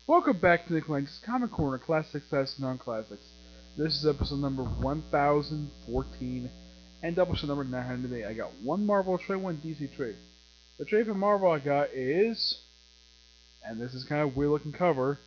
Welcome back to Nick Lenz Comic Corner, Classics vs. Non-Classics. This is episode number 1014 and Doubleshot number 908. I got one Marvel trade, one DC trade. The trade for Marvel I got is, and this is kind of a weird looking cover,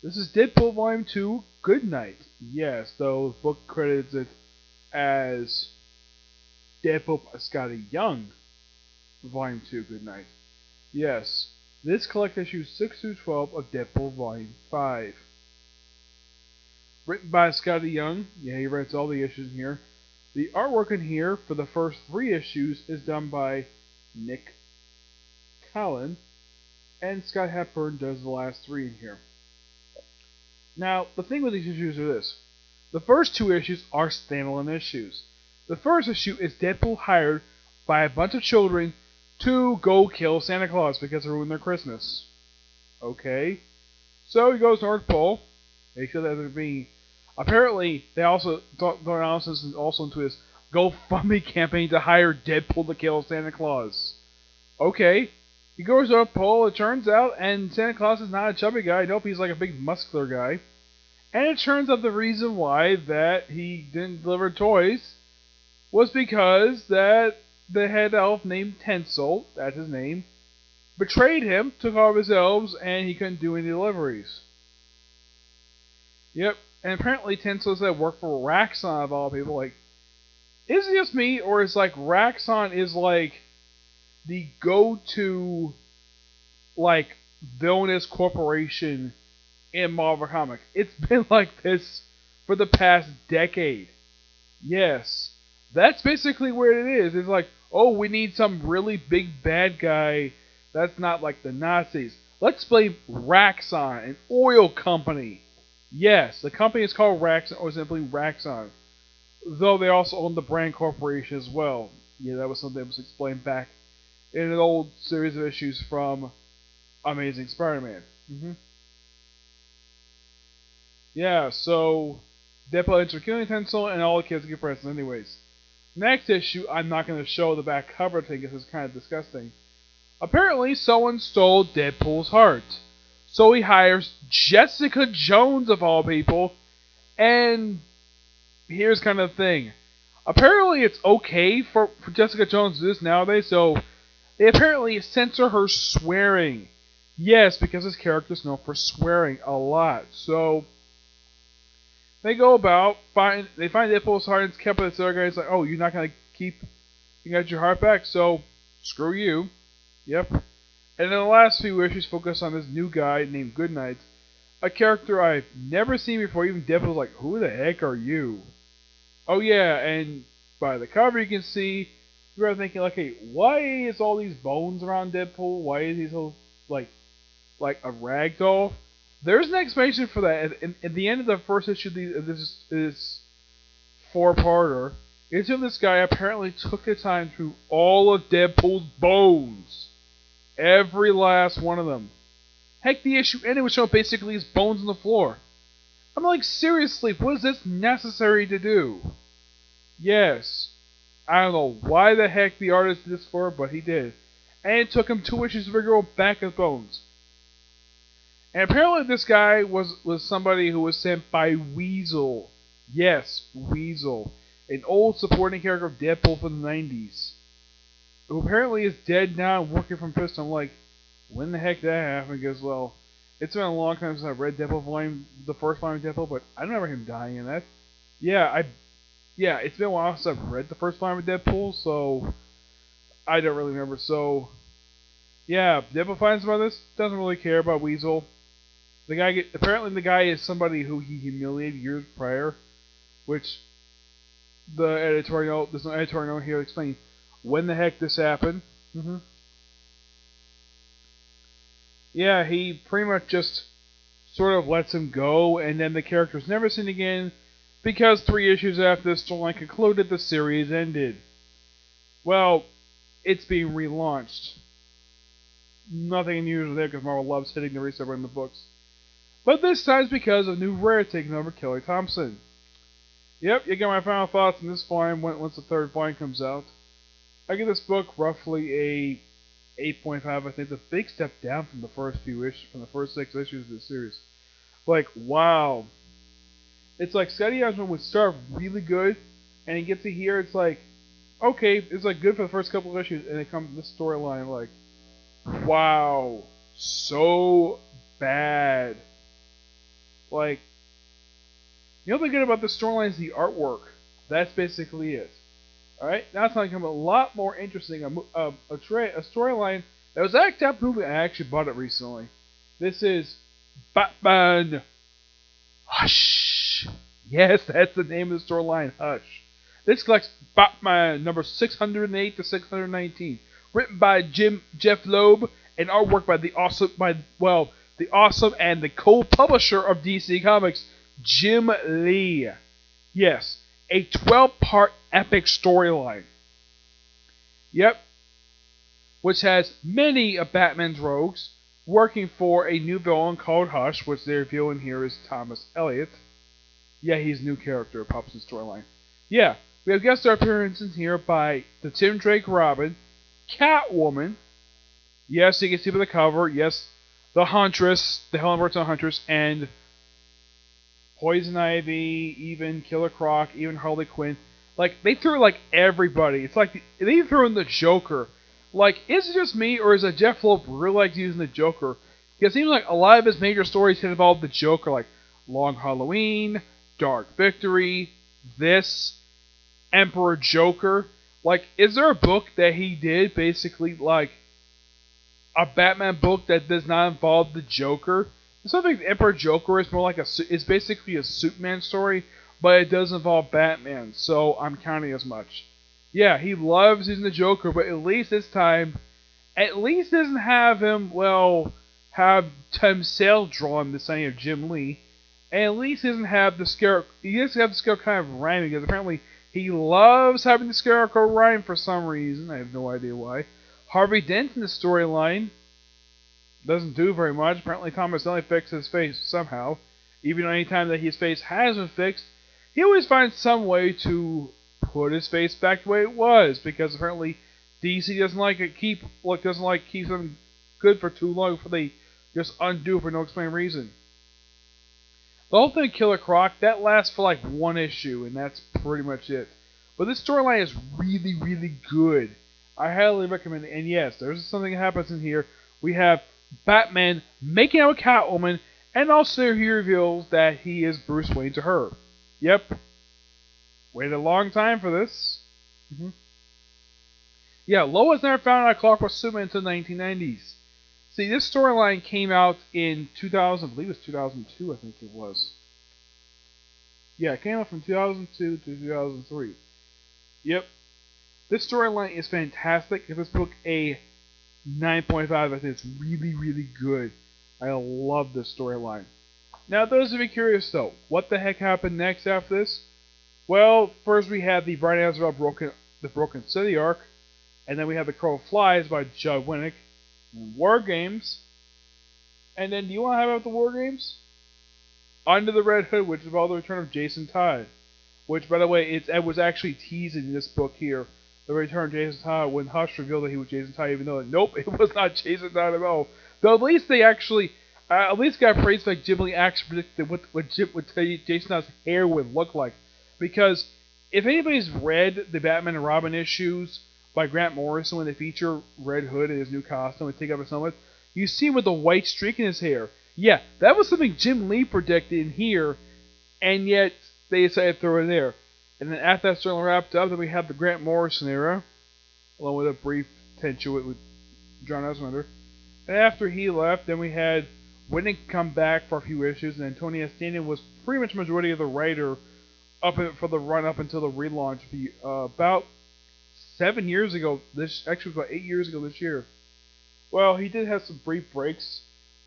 this is Deadpool Volume 2, Good Night. Yes, though the book credits it as Deadpool by Scotty Young, Volume 2, Good Night. Yes. This collects issues 6 through 12 of Deadpool Volume 5. Written by Scotty Young. Yeah, he writes all the issues in here. The artwork in here for the first 3 issues is done by Nick Callan, and Scott Hepburn does the last 3 in here. Now, the thing with these issues are this. The first 2 issues are standalone issues. The first issue is Deadpool hired by a bunch of children to go kill Santa Claus because it ruined their Christmas. Okay. So he goes to North Pole. They show that they're being... Apparently, they also... The analysis is also into this GoFundMe campaign to hire Deadpool to kill Santa Claus. Okay. He goes to North Pole, it turns out, and Santa Claus is not a chubby guy. Nope, he's like a big muscular guy. And it turns out the reason why that he didn't deliver toys was because that the head elf named Tinsel, that's his name, betrayed him, took all of his elves, and he couldn't do any deliveries. Yep, and apparently Tinsel said work for Raxon of all people. Like, is it just me, or is like Raxon is like the go-to like villainous corporation in Marvel Comics? It's been like this for the past decade. Yes. That's basically where it is. It's like, oh, we need some really big bad guy that's not like the Nazis. Let's blame Raxon, an oil company. Yes, the company is called Raxon, or simply Raxon. Though they also own the Brand Corporation as well. Yeah, that was something that was explained back in an old series of issues from Amazing Spider-Man. Yeah, so Deadpool ends up killing Tinsel, and all the kids get presents anyways. Next issue, I'm not going to show the back cover thing because it's kind of disgusting. Apparently, someone stole Deadpool's heart. So he hires Jessica Jones, of all people. And here's kind of the thing. Apparently, it's okay for Jessica Jones to do this nowadays, so they apparently censor her swearing. Yes, because his character is known for swearing a lot. So they go about, they find Deadpool's heart and it's kept by this other guy. It's like, oh, you're not going to keep, you got your heart back, so screw you. Yep. And then the last few issues focus on this new guy named Goodnight, a character I've never seen before. Even Deadpool's like, who the heck are you? Oh yeah, and by the cover you can see, you're thinking like, hey, why is all these bones around Deadpool? Why is he so, like a rag doll? There's an explanation for that. At the end of the first issue of this 4-parter, it's when this guy apparently took the time through all of Deadpool's bones. Every last one of them. Heck, the issue ended with showing basically his bones on the floor. I'm like, seriously, was this necessary to do? Yes. I don't know why the heck the artist did this for, but he did. And it took him 2 issues to figure out back his bones. And apparently this guy was somebody who was sent by Weasel. Yes, Weasel. An old supporting character of Deadpool from the 90s. Who apparently is dead now and working from prison. I'm like, when the heck did that happen? Because, well, it's been a long time since I've read Deadpool volume, the first volume of Deadpool, but I don't remember him dying in that. Yeah, it's been a while since I've read the first volume of Deadpool, so I don't really remember. So, yeah, Deadpool finds about this, doesn't really care about Weasel. Apparently the guy is somebody who he humiliated years prior, which the editorial, there's no editorial note here explaining when the heck this happened. Yeah, he pretty much just sort of lets him go, and then the character's never seen again because 3 issues after this storyline concluded, the series ended. Well, it's being relaunched. Nothing unusual there because Marvel loves hitting the reset button in the books. But this time it's because of new rare taking over Kelly Thompson. Yep, you get my final thoughts on this volume once the 3rd volume comes out. I give this book roughly a 8.5. I think it's a big step down from the first few issues, from the first 6 issues of the series. Like, wow. It's like Scotty Adams would start really good, and you get to here, it's like, okay, it's like good for the first couple of issues, and it comes to this storyline, like, wow, so bad. Like, the only thing good about the storyline is the artwork. That's basically it. Alright, now it's going to become a lot more interesting. A storyline that was actually a movie. I actually bought it recently. This is Batman Hush. Yes, that's the name of the storyline, Hush. This collects Batman number 608 to 619, written by Jeff Loeb and artwork by the awesome and the co-publisher of DC Comics, Jim Lee. Yes, a 12-part epic storyline. Yep, which has many of Batman's rogues working for a new villain called Hush, which they're revealing here is Thomas Elliott. Yeah, he's a new character, pops in storyline. Yeah, we have guest star appearances here by the Tim Drake Robin, Catwoman. Yes, you can see by the cover. Yes, the Huntress, the Helen Burton Huntress, and Poison Ivy, even Killer Croc, even Harley Quinn. Like, they threw like everybody. It's like they threw in the Joker. Like, is it just me, or is it Jeff Loeb really likes using the Joker? Because it seems like a lot of his major stories have involved the Joker, like Long Halloween, Dark Victory, this, Emperor Joker. Like, is there a book that he did, basically, like, a Batman book that does not involve the Joker? Something the Emperor Joker is more like it's basically a Superman story, but it does involve Batman, so I'm counting as much. Yeah, he loves using the Joker, but at least this time, at least doesn't have him, have Tim Sale drawn the sign of Jim Lee, and at least doesn't have the Scarecrow. He doesn't have the Scarecrow kind of rhyming, because apparently he loves having the Scarecrow rhyme for some reason. I have no idea why. Harvey Dent in the storyline doesn't do very much. Apparently Thomas only fixed his face somehow. Even any time that his face has been fixed, he always finds some way to put his face back the way it was, because apparently DC doesn't like keep them good for too long before they just undo for no explained reason. The whole thing Killer Croc, that lasts for like one issue, and that's pretty much it. But this storyline is really, really good. I highly recommend it. And yes, there's something that happens in here. We have Batman making out with Catwoman, and also he reveals that he is Bruce Wayne to her. Yep. Waited a long time for this. Yeah, Lois never found out Clockwork Superman until the 1990s. See, this storyline came out in 2000, I believe it was 2002, I think it was. Yeah, it came out from 2002 to 2003. Yep. This storyline is fantastic. Give this book a 9.5. I think it's really, really good. I love this storyline. Now, those of you curious, though, what the heck happened next after this? Well, first we had the Brian Azzarello Broken City arc, and then we had The Crow Flies by Judd Winnick, and War Games, and then do you want to have about the War Games? Under the Red Hood, which involved the return of Jason Todd, which, by the way, it was actually teasing in this book here, the return of Jason Todd, when Hush revealed that he was Jason Todd, even though, nope, it was not Jason Todd at all. Though at least they actually, at least got praised like Jim Lee actually predicted what Jason Todd's hair would look like. Because if anybody's read the Batman and Robin issues by Grant Morrison when they feature Red Hood in his new costume and take off his helmet, you see him with the white streak in his hair. Yeah, that was something Jim Lee predicted in here, and yet they decided to throw it in there. And then after that storyline wrapped up, then we have the Grant Morrison era, along with a brief tension with John Ostrander. And after he left, then we had Winnick come back for a few issues, and then Tony S. Daniel was pretty much the majority of the writer for the run up until the relaunch about 7 years ago. This actually was about 8 years ago this year. Well, he did have some brief breaks,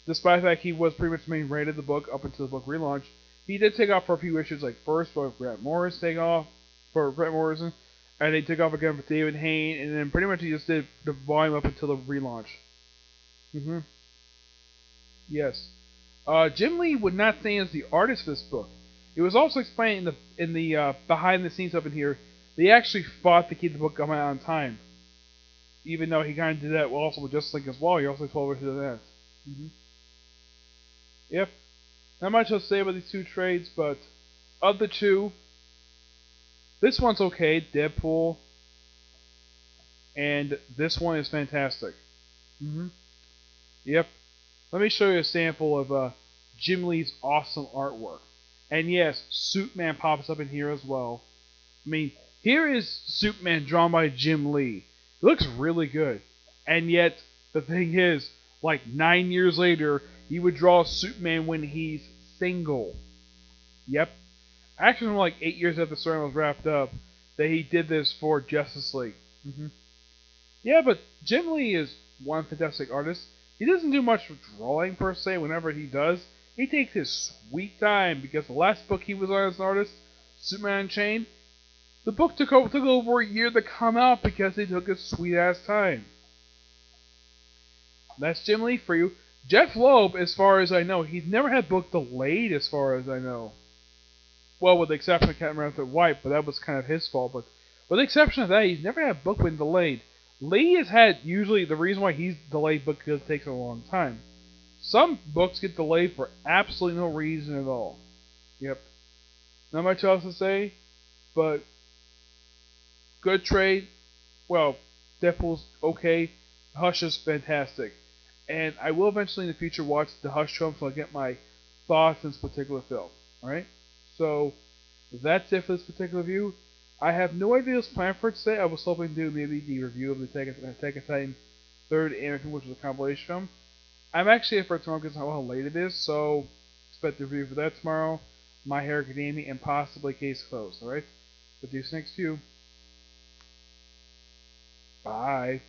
despite the fact he was pretty much the main writer of the book up until the book relaunch. He did take off for a few issues, like first for Grant Morrison, and they took off again for David Hayne, and then pretty much he just did the volume up until the relaunch. Yes. Jim Lee would not stay as the artist for this book. It was also explained in the behind the scenes up in here. They actually fought to keep the book coming out on time. Even though he kind of did that also with Justice League as well, he also told her to do that. Mm-hmm. Yep. Not much to say about these two trades, but of the two, this one's okay, Deadpool, and this one is fantastic. Mm-hmm. Yep. Let me show you a sample of Jim Lee's awesome artwork. And yes, Superman pops up in here as well. I mean, here is Superman drawn by Jim Lee. It looks really good. And yet, the thing is, like 9 years later, he would draw Superman when he's single. Yep. Actually, from like 8 years after the story was wrapped up, that he did this for Justice League. Mm-hmm. Yeah, but Jim Lee is one fantastic artist. He doesn't do much drawing per se. Whenever he does, he takes his sweet time, because the last book he was on as an artist, Superman Unchained, the book took over a year to come out because he took his sweet ass time. That's Jim Lee for you. Jeff Loeb, as far as I know, he's never had book delayed, as far as I know. Well, with the exception of Captain America White, but that was kind of his fault. But with the exception of that, he's never had a book been delayed. Lee has had, usually, the reason why he's delayed book because it takes a long time. Some books get delayed for absolutely no reason at all. Yep. Not much else to say, but good trade. Well, Deadpool's okay. Hush is fantastic. And I will eventually in the future watch the Hush film so I get my thoughts on this particular film. Alright? So, that's it for this particular review. I have no idea what's planned for today. I was hoping to do maybe the review of the Attack on Titan third anime, which was a compilation film. I'm actually here for tomorrow because of how late it is, so expect the review for that tomorrow. My Hero Academia and possibly Case Closed, alright? But do next to you. Bye.